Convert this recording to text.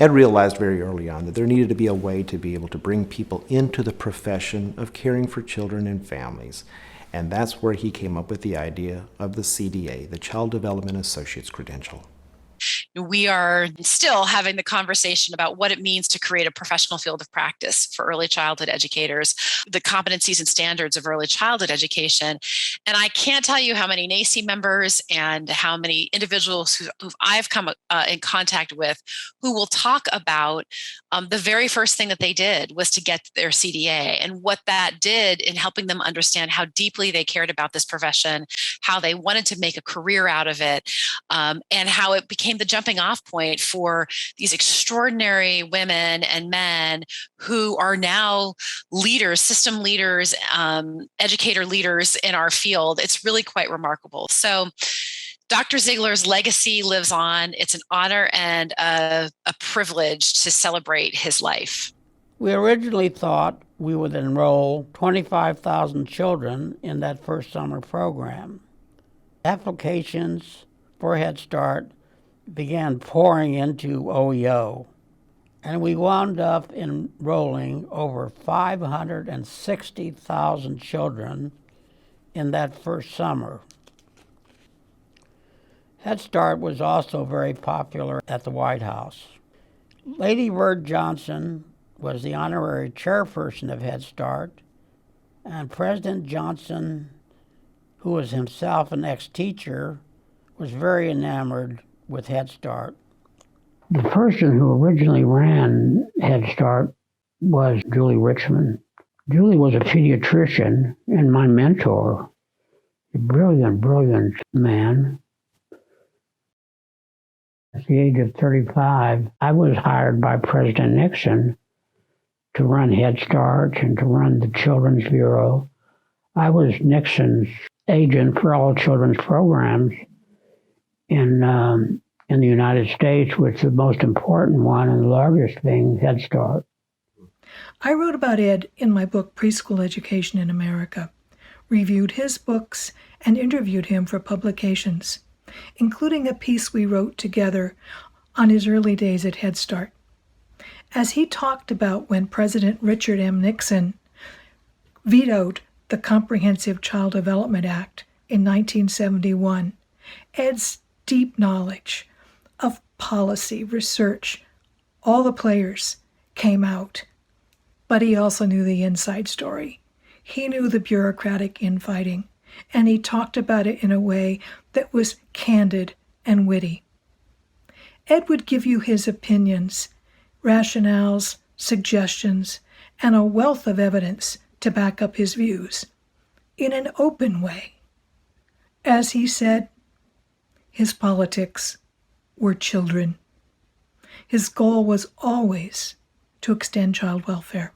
Ed realized very early on that there needed to be a way to be able to bring people into the profession of caring for children and families. And that's where he came up with the idea of the CDA, the Child Development Associate's Credential. We are still having the conversation about what it means to create a professional field of practice for early childhood educators, the competencies and standards of early childhood education. And I can't tell you how many NACE members and how many individuals who I've come in contact with who will talk about the very first thing that they did was to get their CDA, and what that did in helping them understand how deeply they cared about this profession, how they wanted to make a career out of it, and how it became the jumping off point for these extraordinary women and men who are now leaders, system leaders, educator leaders in our field. It's really quite remarkable. So Dr. Zigler's legacy lives on. It's an honor and a privilege to celebrate his life. We originally thought we would enroll 25,000 children in that first summer program. Applications for Head Start began pouring into OEO, and we wound up enrolling over 560,000 children in that first summer. Head Start was also very popular at the White House. Lady Bird Johnson was the honorary chairperson of Head Start, and President Johnson, who was himself an ex-teacher, was very enamored with Head Start. The person who originally ran Head Start was Julie Richmond. Julie was a pediatrician and my mentor, a brilliant, brilliant man. At the age of 35, I was hired by President Nixon to run Head Start and to run the Children's Bureau. I was Nixon's agent for all children's programs in the United States, with the most important one and the largest being Head Start. I wrote about Ed in my book, Preschool Education in America, reviewed his books, and interviewed him for publications, including a piece we wrote together on his early days at Head Start. As he talked about when President Richard M. Nixon vetoed the Comprehensive Child Development Act in 1971, Ed's deep knowledge of policy, research, all the players came out. But he also knew the inside story. He knew the bureaucratic infighting, and he talked about it in a way that was candid and witty. Ed would give you his opinions, rationales, suggestions, and a wealth of evidence to back up his views in an open way. As he said, his politics were children. His goal was always to extend child welfare.